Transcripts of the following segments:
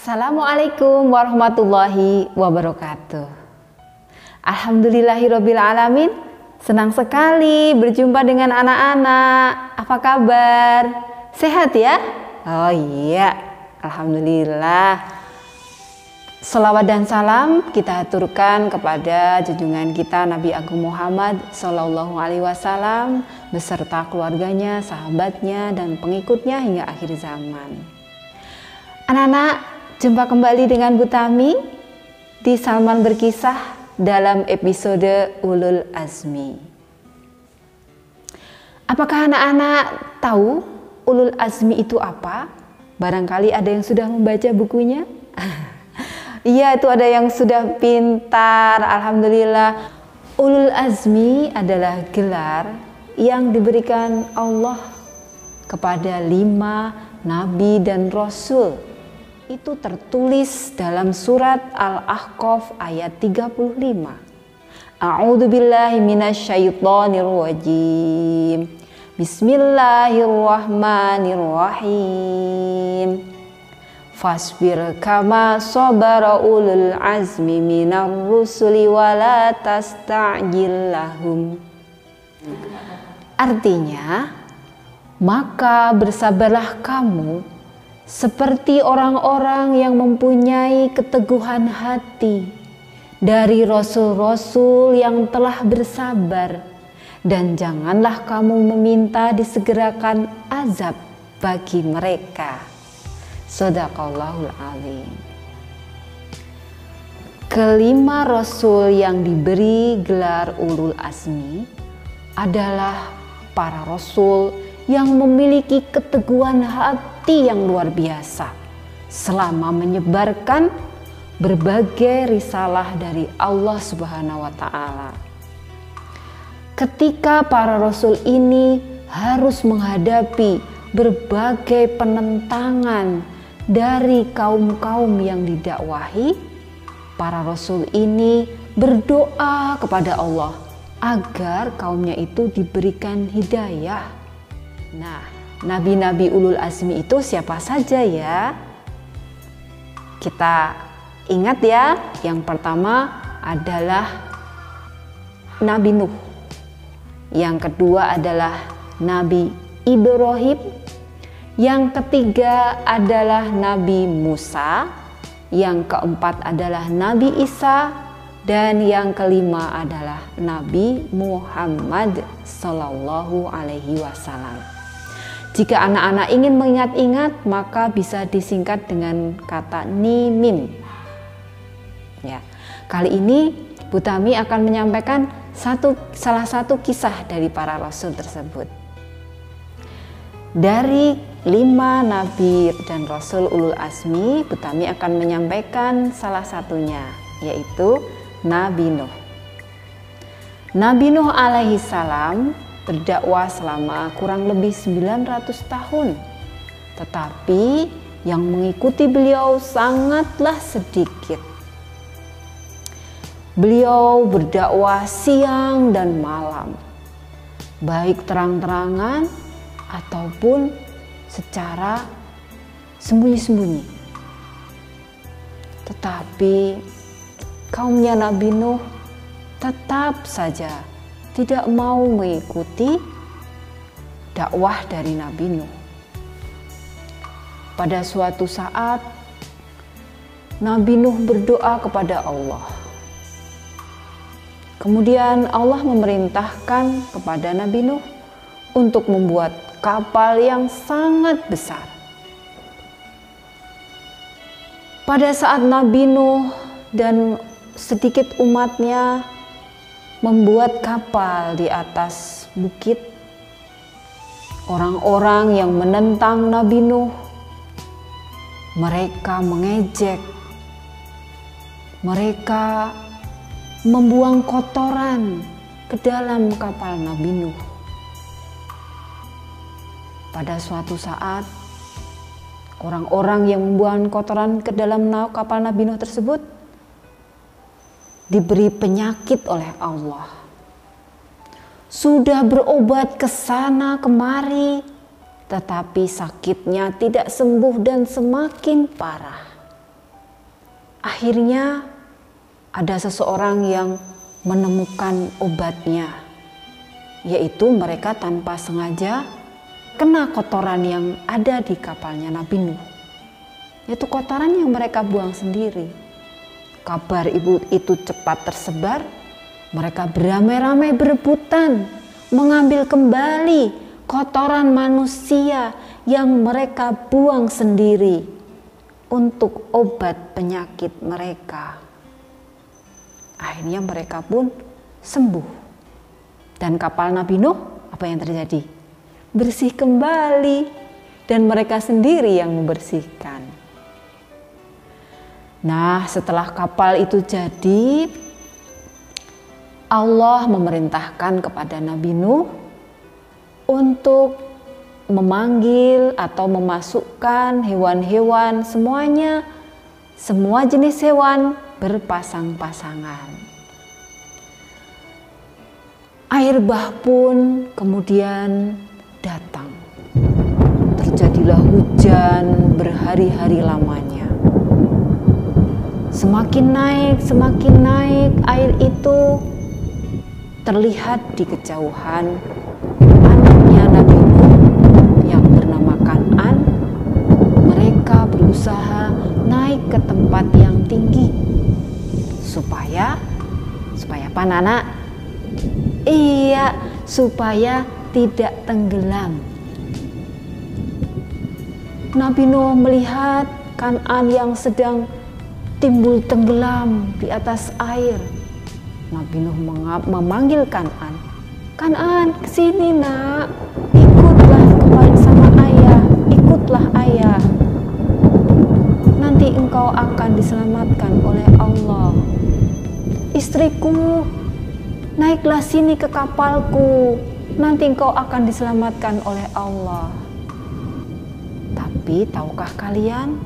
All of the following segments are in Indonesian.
Assalamualaikum warahmatullahi wabarakatuh. Alhamdulillahirabbil alamin. Senang sekali berjumpa dengan anak-anak. Apa kabar? Sehat ya? Oh iya, alhamdulillah. Salawat dan salam kita aturkan kepada junjungan kita Nabi Agung Muhammad Sallallahu Alaihi Wasallam beserta keluarganya, sahabatnya, dan pengikutnya hingga akhir zaman. Anak-anak, jumpa kembali dengan Bu Tami di Salman Berkisah dalam episode Ulul Azmi. Apakah anak-anak tahu Ulul Azmi itu apa? Barangkali ada yang sudah membaca bukunya. Iya, itu ada yang sudah pintar. Alhamdulillah. Ulul Azmi adalah gelar yang diberikan Allah kepada 5 nabi dan rasul. Itu tertulis dalam surat Al-Ahqaf ayat 35. A'udzubillahi minasyaitonirrajim. Bismillahirrahmanirrahim. Fasbir kama sabara ulul azmi minar rusuli wala tasta'jil lahum. Artinya, maka bersabarlah kamu seperti orang-orang yang mempunyai keteguhan hati dari rasul-rasul yang telah bersabar, dan janganlah kamu meminta disegerakan azab bagi mereka. Shadaqallahul azim. Kelima rasul yang diberi gelar Ulul Azmi adalah para rasul yang memiliki keteguhan hati yang luar biasa selama menyebarkan berbagai risalah dari Allah Subhanahu wa Ta'ala. Ketika para rasul ini harus menghadapi berbagai penentangan dari kaum-kaum yang didakwahi, para rasul ini berdoa kepada Allah agar kaumnya itu diberikan hidayah. Nah, nabi-nabi Ulul Azmi itu siapa saja ya? Kita ingat ya, yang pertama adalah Nabi Nuh. Yang kedua adalah Nabi Ibrahim. Yang ketiga adalah Nabi Musa. Yang keempat adalah Nabi Isa. Dan yang kelima adalah Nabi Muhammad Sallallahu Alaihi Wasallam. Jika anak-anak ingin mengingat-ingat, maka bisa disingkat dengan kata NIMIM. Ya, kali ini Bu Tami akan menyampaikan salah satu kisah dari para rasul tersebut. Dari 5 nabi dan rasul Ulul Azmi, Bu Tami akan menyampaikan salah satunya, yaitu Nabi Nuh. Nabi Nuh alaihi salam berdakwah selama kurang lebih 900 tahun. Tetapi yang mengikuti beliau sangatlah sedikit. Beliau berdakwah siang dan malam, baik terang-terangan ataupun secara sembunyi-sembunyi. Tetapi kaumnya Nabi Nuh tetap saja tidak mau mengikuti dakwah dari Nabi Nuh. Pada suatu saat Nabi Nuh berdoa kepada Allah. Kemudian Allah memerintahkan kepada Nabi Nuh untuk membuat kapal yang sangat besar. Pada saat Nabi Nuh dan sedikit umatnya membuat kapal di atas bukit, orang-orang yang menentang Nabi Nuh, mereka mengejek, mereka membuang kotoran ke dalam kapal Nabi Nuh. Pada suatu saat, orang-orang yang membuang kotoran ke dalam kapal Nabi Nuh tersebut diberi penyakit oleh Allah. Sudah berobat ke sana kemari, tetapi sakitnya tidak sembuh dan semakin parah. Akhirnya ada seseorang yang menemukan obatnya, yaitu mereka tanpa sengaja kena kotoran yang ada di kapalnya Nabi Nuh, yaitu kotoran yang mereka buang sendiri. Kabar ibu itu cepat tersebar, mereka beramai-ramai berebutan mengambil kembali kotoran manusia yang mereka buang sendiri untuk obat penyakit mereka. Akhirnya mereka pun sembuh. Dan kapal Nabi Nuh, apa yang terjadi? Bersih kembali, dan mereka sendiri yang membersihkan. Nah, setelah kapal itu jadi, Allah memerintahkan kepada Nabi Nuh untuk memanggil atau memasukkan hewan-hewan semuanya, semua jenis hewan berpasang-pasangan. Air bah pun kemudian datang. Terjadilah hujan berhari-hari lamanya. Semakin naik air itu terlihat di kejauhan anaknya Nabi Nuh yang bernama Kan'an. Mereka berusaha naik ke tempat yang tinggi supaya apa, Nana? Iya, supaya tidak tenggelam. Nabi Nuh melihat Kan'an yang sedang timbul tenggelam di atas air. Nabi Nuh memanggil Kan'an. Kan'an, kesini nak, ikutlah sama ayah, ikutlah ayah. Nanti engkau akan diselamatkan oleh Allah. Istriku, naiklah sini ke kapalku, nanti engkau akan diselamatkan oleh Allah. Tapi tahukah kalian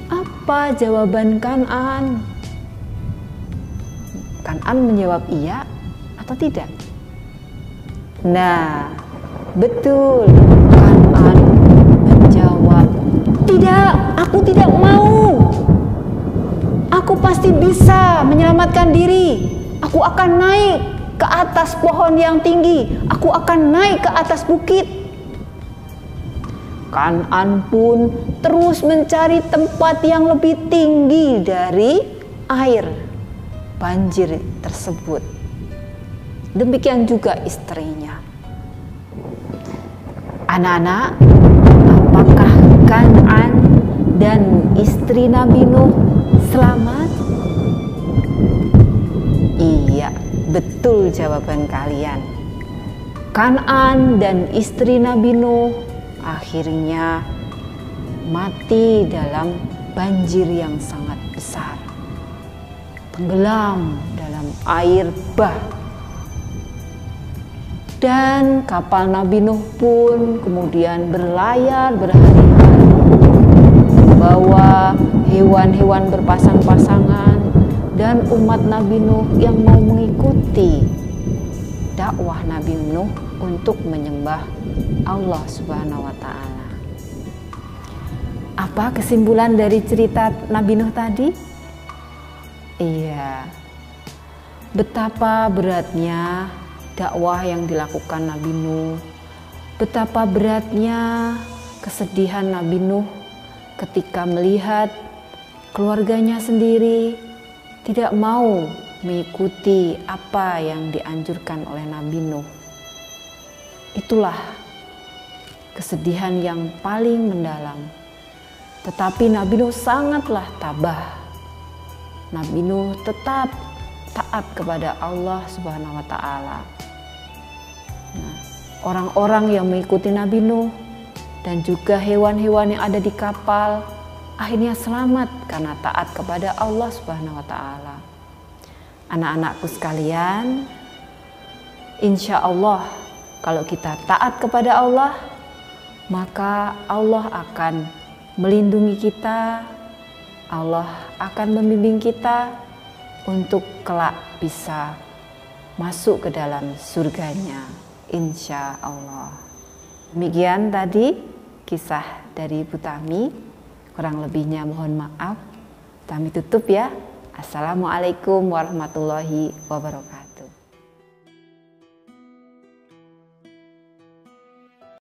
apa jawaban Kan'an? Kan'an menjawab iya atau tidak? Nah, betul. Kan'an menjawab, tidak, aku tidak mau. Aku pasti bisa menyelamatkan diri. Aku akan naik ke atas pohon yang tinggi. Aku akan naik ke atas bukit. Kan'an pun terus mencari tempat yang lebih tinggi dari air banjir tersebut. Demikian juga istrinya. Anak-anak, apakah Kan'an dan istri Nabi Nuh selamat? Iya, betul jawaban kalian. Kan'an dan istri Nabi Nuh akhirnya mati dalam banjir yang sangat besar, tenggelam dalam air bah. Dan kapal Nabi Nuh pun kemudian berlayar berhari-hari, membawa hewan-hewan berpasang-pasangan dan umat Nabi Nuh yang mau mengikuti dakwah Nabi Nuh untuk menyembah Allah Subhanahu wa Ta'ala. Apa kesimpulan dari cerita Nabi Nuh tadi? Iya, betapa beratnya dakwah yang dilakukan Nabi Nuh, betapa beratnya kesedihan Nabi Nuh ketika melihat keluarganya sendiri tidak mau mengikuti apa yang dianjurkan oleh Nabi Nuh. Itulah kesedihan yang paling mendalam. Tetapi Nabi Nuh sangatlah tabah. Nabi Nuh tetap taat kepada Allah Subhanahu wa Ta'ala. Nah, orang-orang yang mengikuti Nabi Nuh dan juga hewan-hewan yang ada di kapal akhirnya selamat karena taat kepada Allah Subhanahu wa Ta'ala. Anak-anakku sekalian, insya Allah kalau kita taat kepada Allah, maka Allah akan melindungi kita, Allah akan membimbing kita untuk kelak bisa masuk ke dalam surganya, insya Allah. Demikian tadi kisah dari Ibu Tami, kurang lebihnya mohon maaf. Kami tutup ya. Assalamualaikum warahmatullahi wabarakatuh.